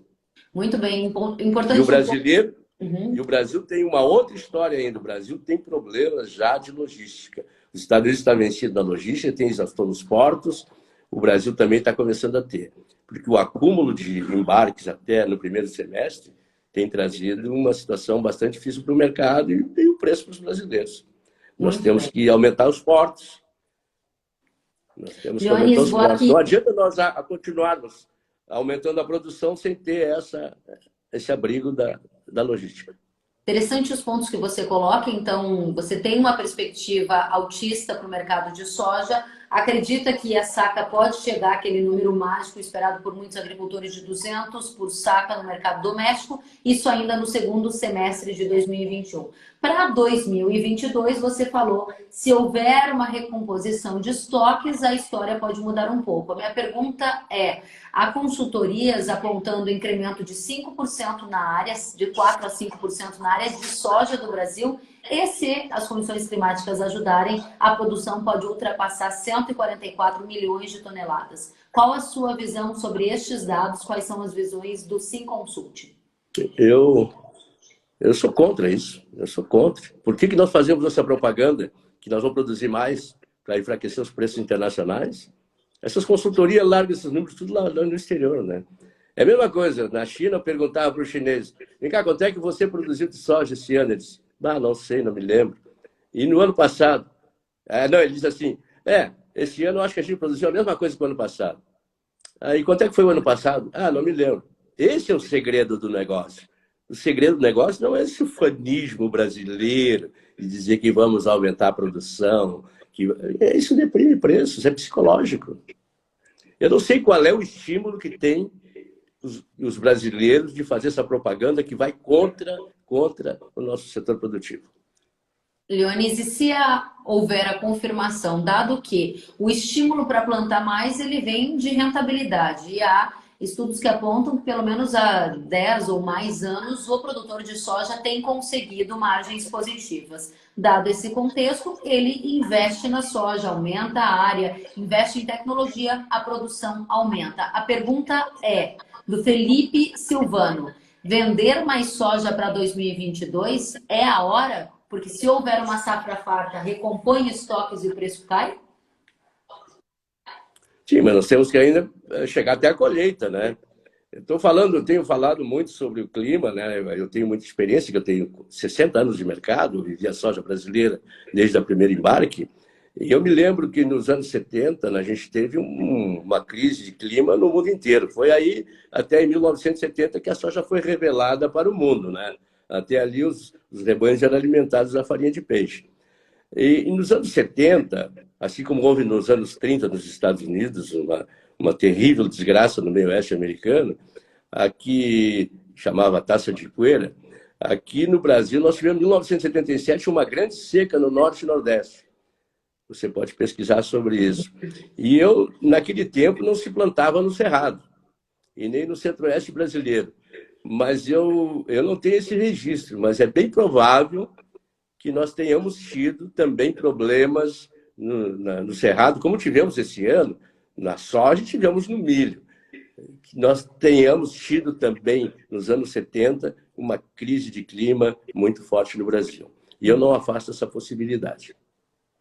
Muito bem, importante. E o brasileiro, e o Brasil tem uma outra história ainda. O Brasil tem problemas já de logística. Os Estados Unidos estão vencidos na logística, estão nos portos. O Brasil também está começando a ter. Porque o acúmulo de embarques até no primeiro semestre tem trazido uma situação bastante difícil para o mercado e o preço para os brasileiros. Nós temos que aumentar os portos. Nós temos que aumentar os portos. Não adianta nós continuarmos aumentando a produção sem ter esse abrigo da logística. Interessante os pontos que você coloca. Então, você tem uma perspectiva altista para o mercado de soja. Acredita que a saca pode chegar àquele número mágico esperado por muitos agricultores de 200 por saca no mercado doméstico, isso ainda no segundo semestre de 2021. Para 2022, você falou, se houver uma recomposição de estoques, a história pode mudar um pouco. A minha pergunta é, há consultorias apontando incremento de 5% na área, de 4% a 5% na área de soja do Brasil, e se as condições climáticas ajudarem, a produção pode ultrapassar 144 milhões de toneladas. Qual a sua visão sobre estes dados? Quais são as visões do Simconsult? Eu sou contra isso. Eu sou contra. Por que nós fazemos essa propaganda que nós vamos produzir mais para enfraquecer os preços internacionais? Essas consultorias largam esses números tudo lá no exterior, né? É a mesma coisa. Na China, eu perguntava para os chineses, vem cá, quanto é que você produziu de soja esse ano? Eles não sei, não me lembro. E no ano passado? Não, ele diz assim, esse ano eu acho que a gente produziu a mesma coisa que o ano passado. E quanto é que foi o ano passado? Não me lembro. Esse é o segredo do negócio. O segredo do negócio não é esse ufanismo brasileiro de dizer que vamos aumentar a produção. Isso deprime preços, é psicológico. Eu não sei qual é o estímulo que tem os brasileiros de fazer essa propaganda que vai contra o nosso setor produtivo. Leonis, e se houver a confirmação, dado que o estímulo para plantar mais ele vem de rentabilidade, e há estudos que apontam que pelo menos há 10 ou mais anos o produtor de soja tem conseguido margens positivas. Dado esse contexto, ele investe na soja, aumenta a área, investe em tecnologia, a produção aumenta. A pergunta é, do Felipe Silvano, vender mais soja para 2022 é a hora? Porque se houver uma safra farta, recompõe estoques e o preço cai? Sim, mas nós temos que ainda chegar até a colheita, né? Eu tenho falado muito sobre o clima, né? Eu tenho muita experiência, que eu tenho 60 anos de mercado, vivi a soja brasileira desde a primeira embarque. E eu me lembro que nos anos 70 a gente teve uma crise de clima no mundo inteiro. Foi aí, até em 1970, que a soja foi revelada para o mundo, né? Até ali os rebanhos eram alimentados à farinha de peixe. E nos anos 70, assim como houve nos anos 30 nos Estados Unidos, uma terrível desgraça no meio oeste americano, aqui chamava taça de poeira, aqui no Brasil nós tivemos em 1977 uma grande seca no norte e nordeste. Você pode pesquisar sobre isso. E naquele tempo, não se plantava no Cerrado, e nem no centro-oeste brasileiro. Mas eu não tenho esse registro, mas é bem provável que nós tenhamos tido também problemas no Cerrado, como tivemos esse ano, na soja e tivemos no milho. Que nós tenhamos tido também, nos anos 70, uma crise de clima muito forte no Brasil. E eu não afasto essa possibilidade.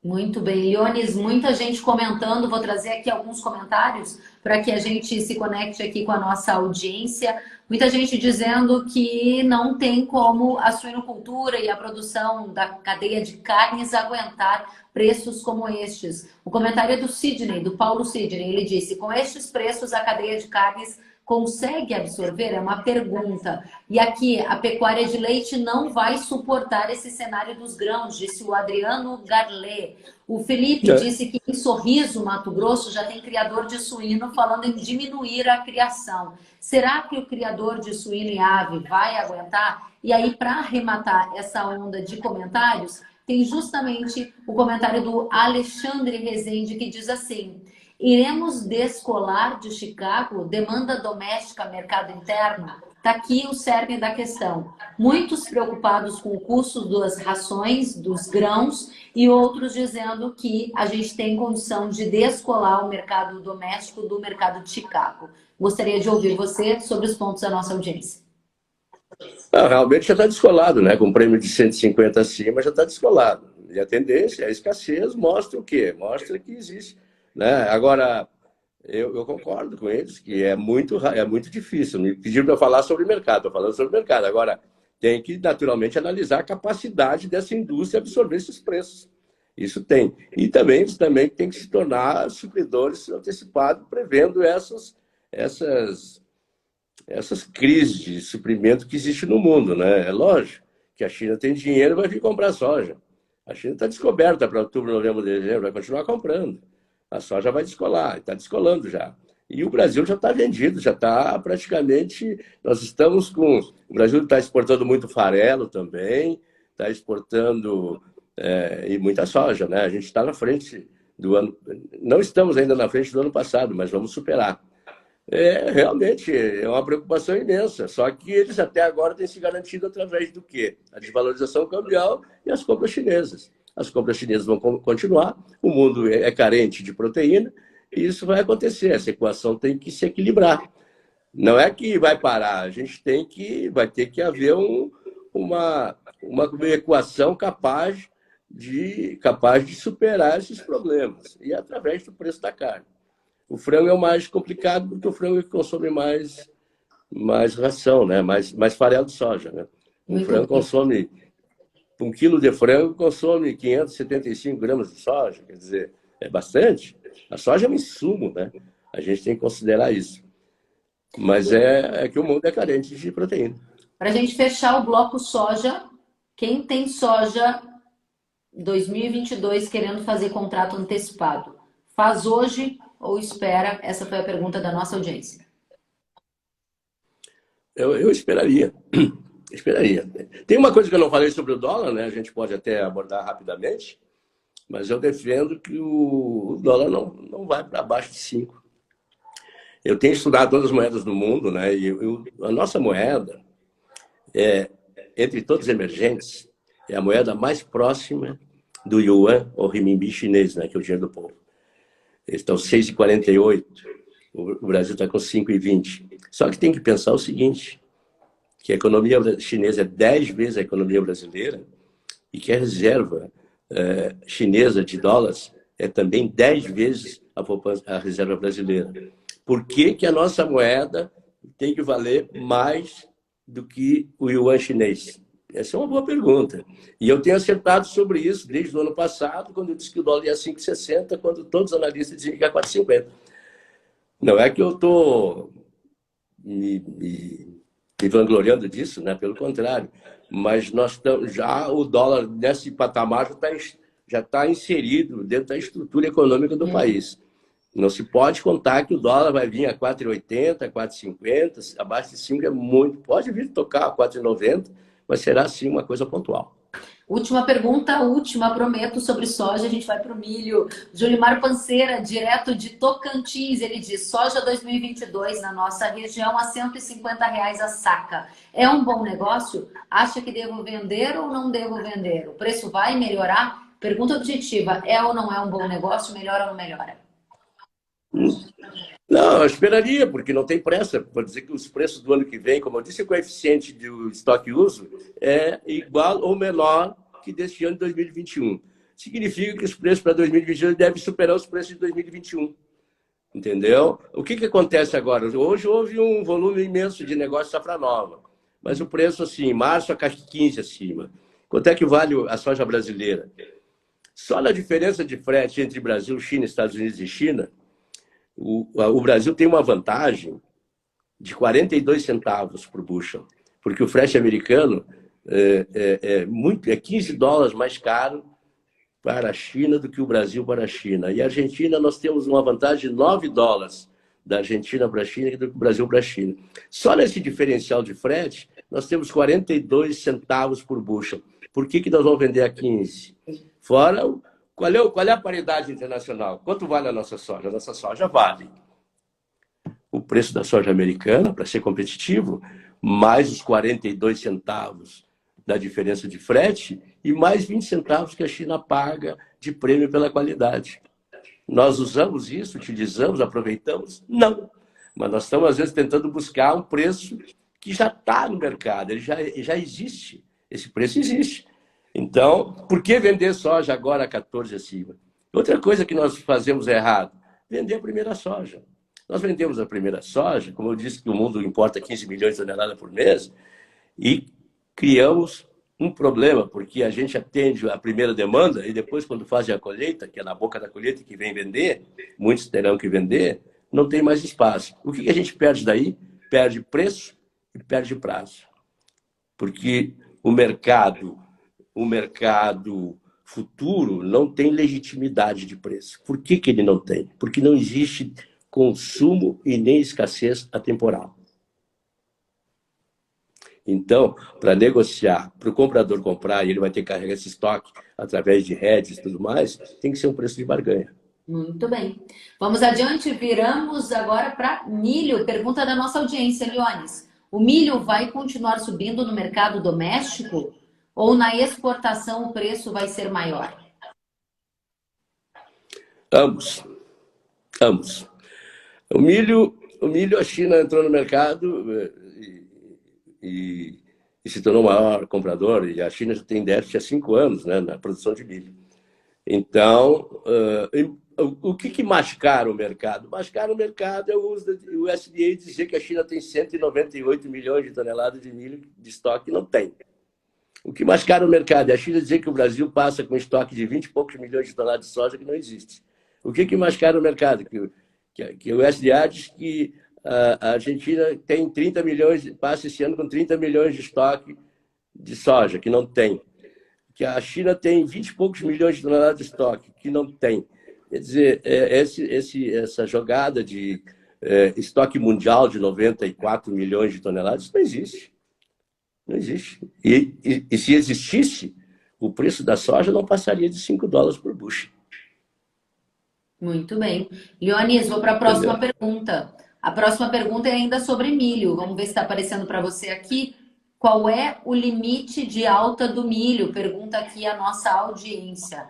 Muito bem, Iones, muita gente comentando. Vou trazer aqui alguns comentários para que a gente se conecte aqui com a nossa audiência. Muita gente dizendo que não tem como a suinocultura e a produção da cadeia de carnes aguentar preços como estes. O comentário é do Sidney, do Paulo Sidney. Ele disse: com estes preços, a cadeia de carnes consegue absorver? É uma pergunta. E aqui, a pecuária de leite não vai suportar esse cenário dos grãos, disse o Adriano Garlet. O Felipe É. disse que em Sorriso, Mato Grosso, já tem criador de suíno falando em diminuir a criação. Será que o criador de suíno e ave vai aguentar? E aí, para arrematar essa onda de comentários, tem justamente o comentário do Alexandre Rezende, que diz assim: iremos descolar de Chicago, demanda doméstica, mercado interno? Está aqui o cerne da questão. Muitos preocupados com o custo das rações, dos grãos, e outros dizendo que a gente tem condição de descolar o mercado doméstico do mercado de Chicago. Gostaria de ouvir você sobre os pontos da nossa audiência. Não, realmente já está descolado, né? Com um prêmio de 150 acima, já está descolado. E a tendência, a escassez, mostra o quê? Mostra que existe. Né? Agora, eu concordo com eles que é muito difícil. Me pediram para falar sobre o mercado, estou falando sobre o mercado. Agora, tem que, naturalmente, analisar a capacidade dessa indústria absorver esses preços. Isso tem. E também, eles também têm que se tornar supridores antecipados, prevendo essas essas crises de suprimento que existem no mundo, né? É lógico que a China tem dinheiro e vai vir comprar soja. A China está descoberta para outubro, novembro, dezembro, vai continuar comprando. A soja vai descolar, está descolando já. E o Brasil já está vendido, já está praticamente. Nós estamos com. O Brasil está exportando muito farelo também, está exportando e muita soja, né? A gente está na frente do ano. Não estamos ainda na frente do ano passado, mas vamos superar. Realmente, é uma preocupação imensa. Só que eles até agora têm se garantido através do quê? A desvalorização cambial e as compras chinesas. As compras chinesas vão continuar, o mundo é carente de proteína, e isso vai acontecer. Essa equação tem que se equilibrar. Não é que vai parar, a gente vai ter que haver uma equação capaz de superar esses problemas, e através do preço da carne. O frango é o mais complicado, porque o frango consome mais ração, né? mais farelo de soja. Né? Muito bem. Um quilo de frango consome 575 gramas de soja, quer dizer, é bastante. A soja é um insumo, né? A gente tem que considerar isso. Mas é que o mundo é carente de proteína. Para a gente fechar o bloco soja, quem tem soja 2022 querendo fazer contrato antecipado, faz hoje ou espera? Essa foi a pergunta da nossa audiência. Eu esperaria. Esperaria. Tem uma coisa que eu não falei sobre o dólar, né? A gente pode até abordar rapidamente, mas eu defendo que o dólar não vai para baixo de 5. Eu tenho estudado todas as moedas do mundo, né? E a nossa moeda, entre todos os emergentes, é a moeda mais próxima do yuan, ou renminbi chinês, né? Que é o dinheiro do povo. Eles estão 6,48. O Brasil está com 5,20. Só que tem que pensar o seguinte, que a economia chinesa é 10 vezes a economia brasileira e que a reserva chinesa de dólares é também 10 vezes a reserva brasileira. Por que a nossa moeda tem que valer mais do que o yuan chinês? Essa é uma boa pergunta. E eu tenho acertado sobre isso desde o ano passado, quando eu disse que o dólar ia 5,60, quando todos os analistas diziam que ia 4,50. Não é que eu estou me vangloriando disso, né? Pelo contrário. Mas nós estamos, já o dólar nesse patamar já está inserido dentro da estrutura econômica do país. Não se pode contar que o dólar vai vir a 4,80, 4,50, abaixo de 5 é muito. Pode vir tocar a 4,90, mas será sim uma coisa pontual. Última pergunta, última, prometo, sobre soja, a gente vai para o milho. Julimar Panceira, direto de Tocantins, ele diz: soja 2022 na nossa região a R$ 150 a saca. É um bom negócio? Acha que devo vender ou não devo vender? O preço vai melhorar? Pergunta objetiva: é ou não é um bom negócio? Melhora ou não melhora? Não, eu esperaria, porque não tem pressa. Vou dizer que os preços do ano que vem, como eu disse, o coeficiente do estoque uso é igual ou menor que deste ano de 2021. significa que os preços para 2022 devem superar os preços de 2021. Entendeu? O que acontece agora? Hoje houve um volume imenso de negócio safra nova, mas o preço, assim, em março, a caixa 15 acima. Quanto é que vale a soja brasileira? Só na diferença de frete entre Brasil, China, Estados Unidos e China, o Brasil tem uma vantagem de 42 centavos por bushel, porque o frete americano é 15 dólares mais caro para a China do que o Brasil para a China. E a Argentina, nós temos uma vantagem de 9 dólares da Argentina para a China do que do Brasil para a China. Só nesse diferencial de frete, nós temos 42 centavos por bushel. Por que nós vamos vender a 15? Fora, qual é a paridade internacional? Quanto vale a nossa soja? A nossa soja vale o preço da soja americana, para ser competitivo, mais os 42 centavos da diferença de frete e mais 20 centavos que a China paga de prêmio pela qualidade. Nós usamos isso, utilizamos, aproveitamos? Não. Mas nós estamos, às vezes, tentando buscar um preço que já está no mercado, ele já existe. Esse preço existe. Então, por que vender soja agora a 14 acima? Outra coisa que nós fazemos errado, vender a primeira soja. Nós vendemos a primeira soja, como eu disse que o mundo importa 15 milhões de toneladas por mês, e criamos um problema, porque a gente atende a primeira demanda e depois, quando fazem a colheita, que é na boca da colheita que vem vender, muitos terão que vender, não tem mais espaço. O que a gente perde daí? Perde preço e perde prazo. Porque o mercado futuro não tem legitimidade de preço. Por que ele não tem? Porque não existe consumo e nem escassez atemporal. Então, para negociar, para o comprador comprar, e ele vai ter que carregar esse estoque através de hedges e tudo mais, tem que ser um preço de barganha. Muito bem. Vamos adiante, viramos agora para milho. Pergunta da nossa audiência, Leones. O milho vai continuar subindo no mercado doméstico ou na exportação o preço vai ser maior? Ambos. O milho, a China entrou no mercado e se tornou o maior comprador, e a China já tem déficit há 5 anos, né, na produção de milho. Então, o que mascara o mercado? Mascara o mercado é o uso do USDA dizer que a China tem 198 milhões de toneladas de milho de estoque, não tem. O que mascara o mercado é a China dizer que o Brasil passa com estoque de 20 e poucos milhões de toneladas de soja que não existe. O que mascara o mercado? Que o USDA diz que a Argentina tem 30 milhões, passa esse ano com 30 milhões de estoque de soja, que não tem. Que a China tem 20 e poucos milhões de toneladas de estoque, que não tem. Quer dizer, essa jogada de estoque mundial de 94 milhões de toneladas, isso não existe. Não existe. E se existisse, o preço da soja não passaria de 5 dólares por bushel. Muito bem. Leonis, vou para a próxima pergunta. A próxima pergunta é ainda sobre milho. Vamos ver se está aparecendo para você aqui. Qual é o limite de alta do milho? Pergunta aqui a nossa audiência.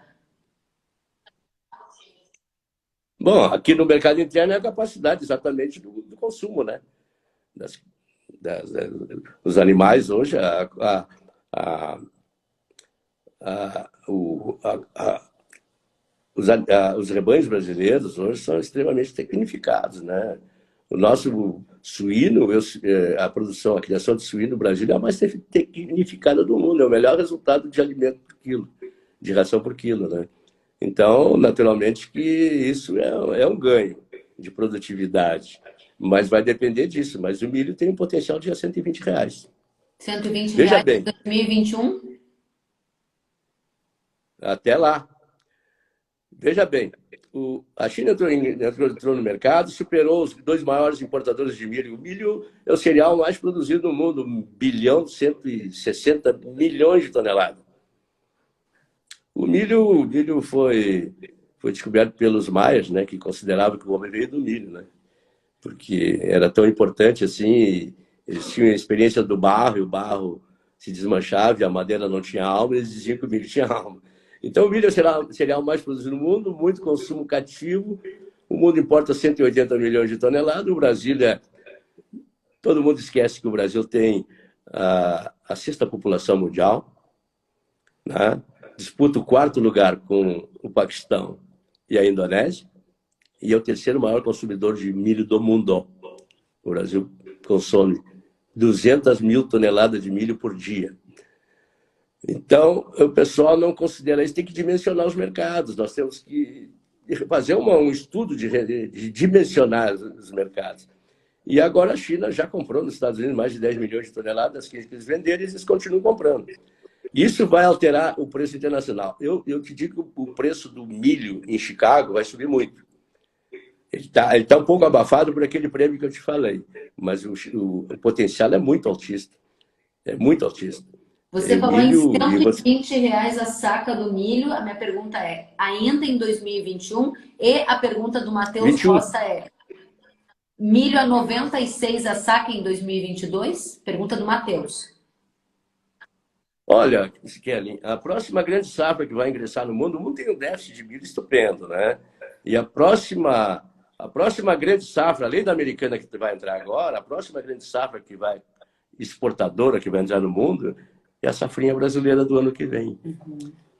Bom, aqui no mercado interno é a capacidade exatamente do consumo, né? Os animais hoje, os rebanhos brasileiros hoje são extremamente tecnificados, né? O nosso suíno, a produção, a criação de suíno no Brasil é a mais tecnificada do mundo, é o melhor resultado de alimento por quilo, de ração por quilo, né? Então, naturalmente que isso é um ganho de produtividade, mas vai depender disso. Mas o milho tem um potencial de R$120. R$120 Veja bem, em 2021? Até lá. Veja bem, a China entrou no mercado, superou os 2 maiores importadores de milho. O milho é o cereal mais produzido no mundo, 1,160 bilhões de toneladas. O milho foi descoberto pelos maias, né, que consideravam que o homem veio do milho, né, porque era tão importante assim. Eles tinham a experiência do barro, e o barro se desmanchava e a madeira não tinha alma, eles diziam que o milho tinha alma. Então, o milho é o cereal mais produzido no mundo, muito consumo cativo. O mundo importa 180 milhões de toneladas. O Brasil todo mundo esquece que o Brasil tem a 6ª população mundial, né? disputa o quarto lugar com o Paquistão e a Indonésia, e é o terceiro maior consumidor de milho do mundo. O Brasil consome 200 mil toneladas de milho por dia. Então, o pessoal não considera isso, tem que dimensionar os mercados. Nós temos que fazer um estudo de dimensionar os mercados. E agora a China já comprou nos Estados Unidos mais de 10 milhões de toneladas que eles venderam e eles continuam comprando. Isso vai alterar o preço internacional. Eu te digo que o preço do milho em Chicago vai subir muito. Ele tá um pouco abafado por aquele prêmio que eu te falei, mas o potencial é muito altista. É muito altista. Você falou em R$ 120 a saca do milho. A minha pergunta é, ainda em 2021? E a pergunta do Matheus Costa é, milho a 96 a saca em 2022? Pergunta do Matheus. Olha, Kelly, a próxima grande safra que vai ingressar no mundo, o mundo tem um déficit de milho estupendo, né? E a próxima grande safra, além da americana que vai entrar agora, a próxima grande safra que vai exportadora que vai entrar no mundo é a safrinha brasileira do ano que vem.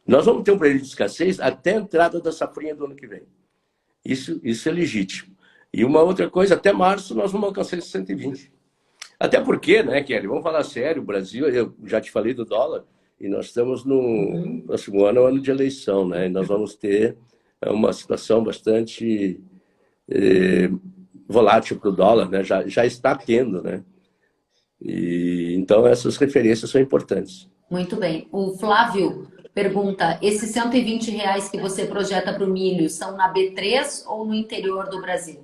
Nós vamos ter um período de escassez até a entrada da safrinha do ano que vem. Isso é legítimo. E uma outra coisa, até março nós vamos alcançar esses 120. Até porque, né, Kelly, vamos falar sério, o Brasil, eu já te falei do dólar, e nós estamos no próximo ano, é um ano de eleição, né? E nós vamos ter uma situação bastante volátil para o dólar, né? Já está tendo, né? E, então, essas referências são importantes. Muito bem. O Flávio pergunta, esses R$ 120 que você projeta para o milho são na B3 ou no interior do Brasil?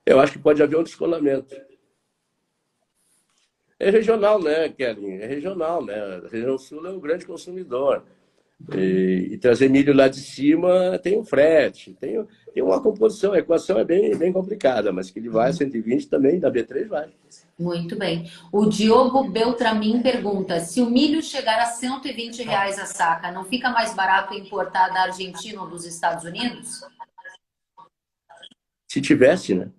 Eu acho que pode haver um descolamento. É regional, né, Kelly? É regional, né? A região sul é um grande consumidor. E trazer milho lá de cima tem um frete, tem uma composição, a equação é bem complicada, mas que ele vai a 120 também, da B3 vai. Muito bem. O Diogo Beltramin pergunta, se o milho chegar a R$ 120 a saca, não fica mais barato importar da Argentina ou dos Estados Unidos? Se tivesse, né?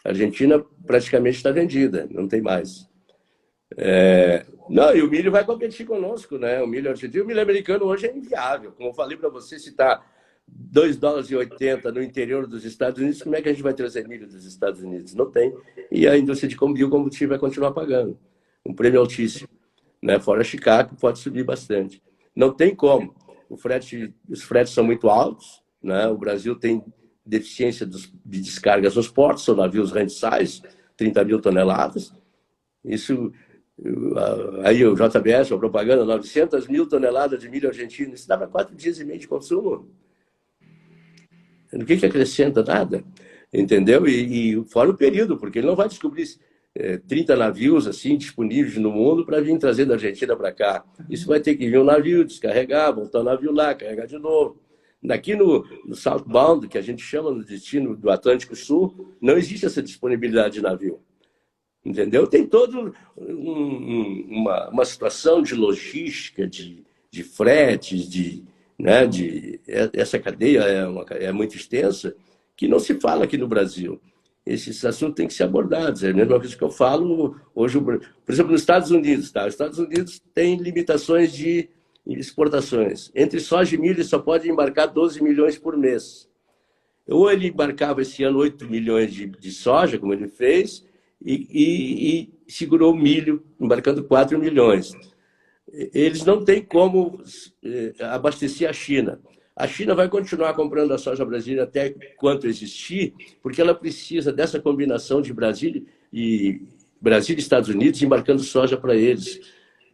A Argentina praticamente está vendida, não tem mais. Não, e o milho vai competir conosco, né? O milho argentino, o milho americano hoje é inviável. Como eu falei para você, se está $2,80 no interior dos Estados Unidos, como é que a gente vai trazer milho dos Estados Unidos? Não tem. E a indústria de biocombustível vai continuar pagando. Um prêmio altíssimo. Né? Fora Chicago, pode subir bastante. Não tem como. Os fretes são muito altos, né? O Brasil tem deficiência de descargas nos portos, são navios handysize, 30 mil toneladas. Isso... Aí o JBS, a propaganda, 900 mil toneladas de milho argentino, isso dá para 4 dias e meio de consumo. O que acrescenta? Nada. Entendeu? E fora o período, porque ele não vai descobrir 30 navios assim disponíveis no mundo para vir trazer da Argentina para cá. Isso vai ter que vir um navio, descarregar, voltar o navio lá, carregar de novo. Aqui no Southbound, que a gente chama no destino do Atlântico Sul, não existe essa disponibilidade de navio. Entendeu? Tem toda uma situação de logística, de fretes, né, essa cadeia é muito extensa, que não se fala aqui no Brasil. Esses assuntos têm que ser abordados. É a mesma coisa que eu falo hoje, por exemplo, nos Estados Unidos. Tá? Os Estados Unidos têm limitações de exportações. Entre soja e milho, ele só pode embarcar 12 milhões por mês. Ou ele embarcava esse ano 8 milhões de soja, como ele fez, e segurou o milho, embarcando 4 milhões. Eles não têm como abastecer a China. A China vai continuar comprando a soja brasileira até quanto existir, porque ela precisa dessa combinação de Brasil e Estados Unidos embarcando soja para eles,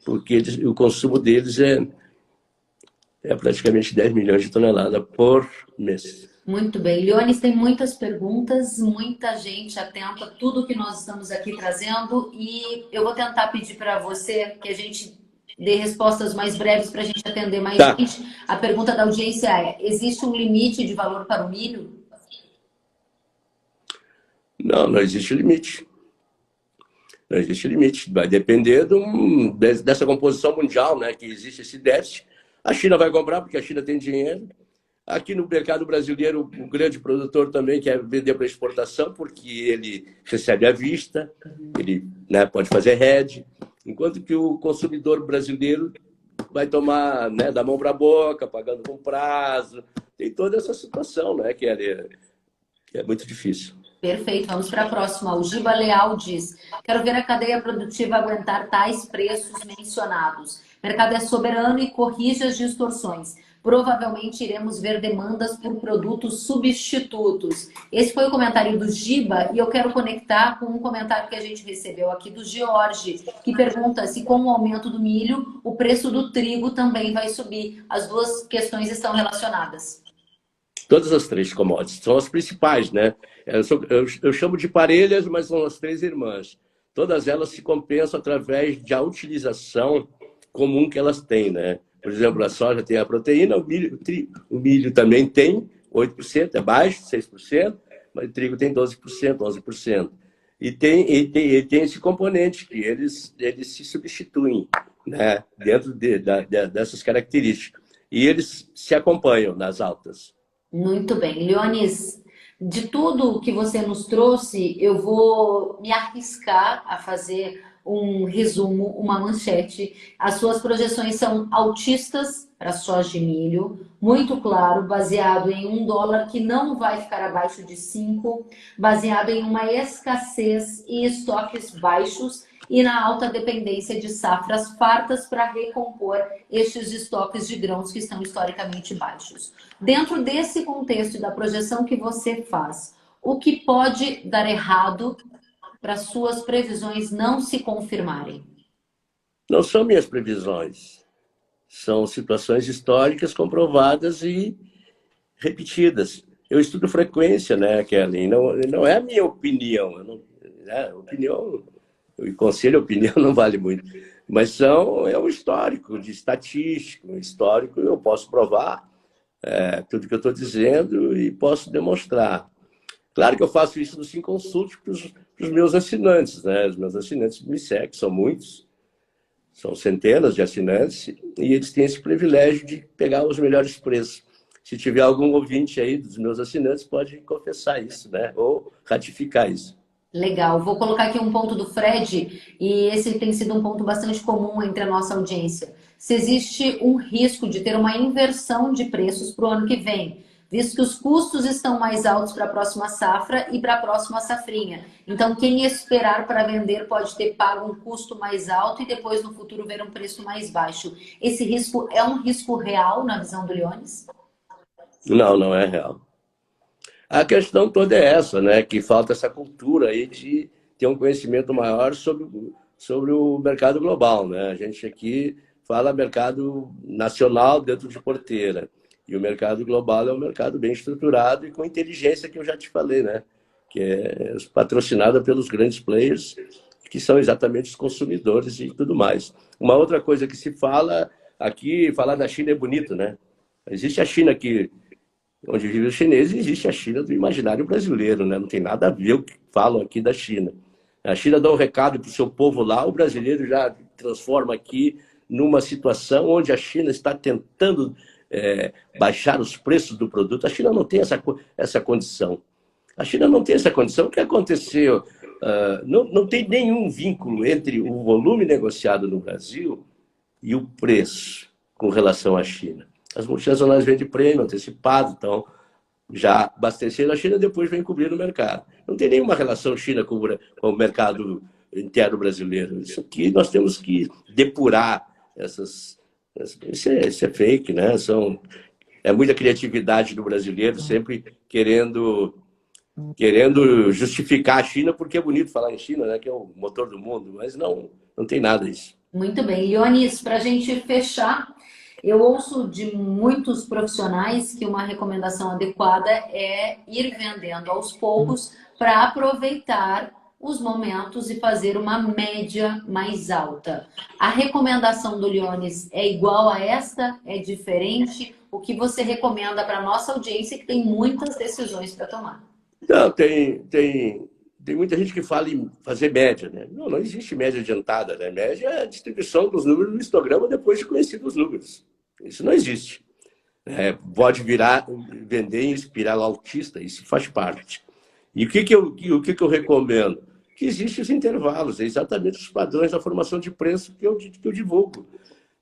porque o consumo deles é praticamente 10 milhões de toneladas por mês. Muito bem. Leones, tem muitas perguntas, muita gente atenta a tudo que nós estamos aqui trazendo e eu vou tentar pedir para você que a gente dê respostas mais breves para a gente atender mais gente. A pergunta da audiência é, existe um limite de valor para o milho? Não existe limite. Não existe limite. Vai depender dessa composição mundial, né, que existe esse déficit. A China vai comprar porque a China tem dinheiro. Aqui no mercado brasileiro, o grande produtor também quer vender para exportação, porque ele recebe à vista, ele, né, pode fazer hedge, enquanto que o consumidor brasileiro vai tomar, né, da mão para a boca, pagando com prazo. Tem toda essa situação, né, que é muito difícil. Perfeito, vamos para a próxima. O Giba Leal diz: quero ver a cadeia produtiva aguentar tais preços mencionados. O mercado é soberano e corrige as distorções. Provavelmente iremos ver demandas por produtos substitutos. Esse foi o comentário do Giba e eu quero conectar com um comentário que a gente recebeu aqui do George, que pergunta se com o aumento do milho, o preço do trigo também vai subir. As duas questões estão relacionadas. Todas as três commodities são as principais, né? Eu chamo de parelhas, mas são as três irmãs. Todas elas se compensam através da utilização comum que elas têm, né? Por exemplo, a soja tem a proteína, o milho também tem 8%, é baixo, 6%, mas o trigo tem 12%, 11%. E tem esse componente que eles se substituem, né? Dentro dessas características. E eles se acompanham nas altas. Muito bem. Leonis, de tudo que você nos trouxe, eu vou me arriscar a fazer um resumo, uma manchete. As suas projeções são altistas para soja e milho, muito claro, baseado em $1 que não vai ficar abaixo de 5, baseado em uma escassez e estoques baixos e na alta dependência de safras fartas para recompor estes estoques de grãos que estão historicamente baixos. Dentro desse contexto e da projeção que você faz, o que pode dar errado para suas previsões não se confirmarem? Não são minhas previsões. São situações históricas comprovadas e repetidas. Eu estudo frequência, né, Kelly? Não é a minha opinião. Opinião, o conselho, a opinião não vale muito. Mas é um histórico, de estatístico. Histórico, eu posso provar tudo que eu estou dizendo e posso demonstrar. Claro que eu faço isso sem consulta para os meus assinantes, né? Os meus assinantes me seguem, são muitos, são centenas de assinantes, e eles têm esse privilégio de pegar os melhores preços. Se tiver algum ouvinte aí dos meus assinantes, pode confessar isso, né? Ou ratificar isso. Legal, vou colocar aqui um ponto do Fred, e esse tem sido um ponto bastante comum entre a nossa audiência. Se existe um risco de ter uma inversão de preços para o ano que vem, visto que os custos estão mais altos para a próxima safra e para a próxima safrinha. Então, quem esperar para vender pode ter pago um custo mais alto e depois no futuro ver um preço mais baixo. Esse risco é um risco real na visão do Leonis? Não, não é real. A questão toda é essa, né? Que falta essa cultura aí de ter um conhecimento maior sobre o mercado global, né? A gente aqui fala mercado nacional dentro de porteira. E o mercado global é um mercado bem estruturado e com inteligência que eu já te falei, né? Que é patrocinada pelos grandes players, que são exatamente os consumidores e tudo mais. Uma outra coisa que se fala aqui, falar da China é bonito, né? Existe a China aqui, onde vive os chineses, existe a China do imaginário brasileiro, né? Não tem nada a ver o que falam aqui da China. A China dá um recado para o seu povo lá, o brasileiro já transforma aqui numa situação onde a China está tentando baixar os preços do produto. A China não tem essa condição. A China não tem essa condição. O que aconteceu? Não tem nenhum vínculo entre o volume negociado no Brasil e o preço com relação à China. As multinacionais vendem prêmio antecipado, então já abasteceram a China, depois vem cobrir no mercado. Não tem nenhuma relação China com o mercado interno brasileiro. Isso aqui nós temos que depurar essas. Isso é fake, né? É muita criatividade do brasileiro, sempre querendo justificar a China, porque é bonito falar em China, né? Que é o motor do mundo, mas não tem nada disso. Muito bem. Leonis, para a gente fechar, eu ouço de muitos profissionais que uma recomendação adequada é ir vendendo aos poucos para aproveitar os momentos e fazer uma média mais alta. A recomendação do Leonis é igual a esta? É diferente? O que você recomenda para a nossa audiência que tem muitas decisões para tomar? Não, tem muita gente que fala em fazer média, né? Não existe média adiantada, né? Média é a distribuição dos números no histograma depois de conhecidos os números. Isso não existe. Pode vender em espiral altista, isso faz parte. E o que eu recomendo? Que existem os intervalos, exatamente os padrões da formação de preço que eu divulgo.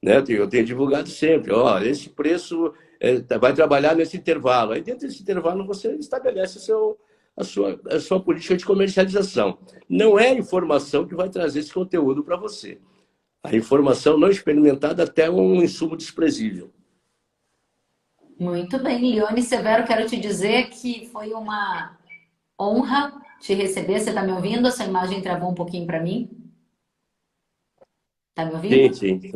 né? Eu tenho divulgado sempre, ó, esse preço vai trabalhar nesse intervalo. Aí dentro desse intervalo você estabelece a sua política de comercialização. Não é a informação que vai trazer esse conteúdo para você. A informação não experimentada até um insumo desprezível. Muito bem, Lione Severo, quero te dizer que foi uma honra te receber. Você está me ouvindo? Essa imagem travou um pouquinho para mim. Tá me ouvindo? Sim, sim.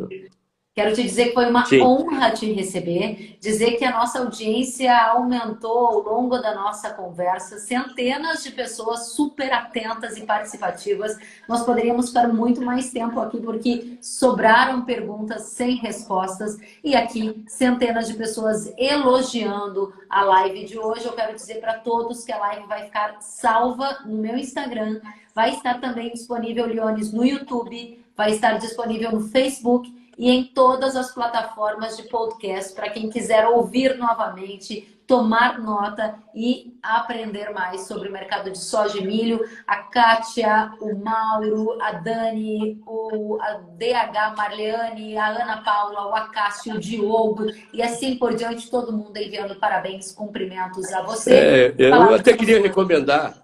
Quero te dizer que foi uma Sim. honra te receber, dizer que a nossa audiência aumentou ao longo da nossa conversa, centenas de pessoas super atentas e participativas. Nós poderíamos ficar muito mais tempo aqui porque sobraram perguntas sem respostas e aqui centenas de pessoas elogiando a live de hoje. Eu quero dizer para todos que a live vai ficar salva no meu Instagram, vai estar também disponível, Leones, no YouTube, vai estar disponível no Facebook e em todas as plataformas de podcast para quem quiser ouvir novamente, tomar nota e aprender mais sobre o mercado de soja e milho. A Kátia, o Mauro, a Dani, a DH Marleane, a Ana Paula, o Acácio, o Diogo e assim por diante, todo mundo enviando parabéns, cumprimentos a você. Eu até queria recomendar.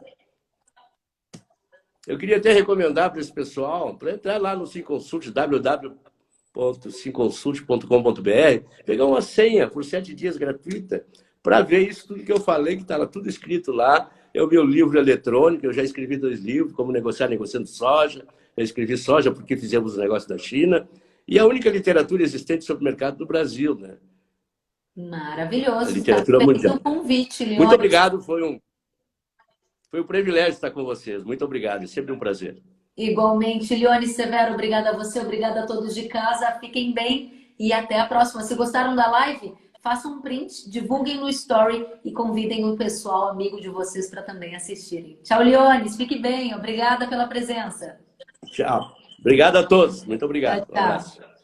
Eu queria até recomendar para esse pessoal, para entrar lá no SimConsult, www.simconsult.com.br, pegar uma senha por 7 dias gratuita, para ver isso tudo que eu falei, que está tudo escrito lá. É o meu livro eletrônico, eu já escrevi 2 livros, Como Negociar Negociando Soja. Eu escrevi Soja porque fizemos o negócio da China. E a única literatura existente sobre o mercado do Brasil, né? A Maravilhoso, está literatura feito mundial. o convite, Muito Leone. obrigado, foi um privilégio estar com vocês. Muito obrigado, é sempre um prazer. Igualmente, Lione Severo, obrigada a você, obrigada a todos de casa. Fiquem bem e até a próxima. Se gostaram da live, façam um print, divulguem no story e convidem o pessoal amigo de vocês para também assistirem. Tchau, Leones. Fique bem. Obrigada pela presença. Tchau. Obrigado a todos. Muito Tchau, obrigado. Um tchau. abraço.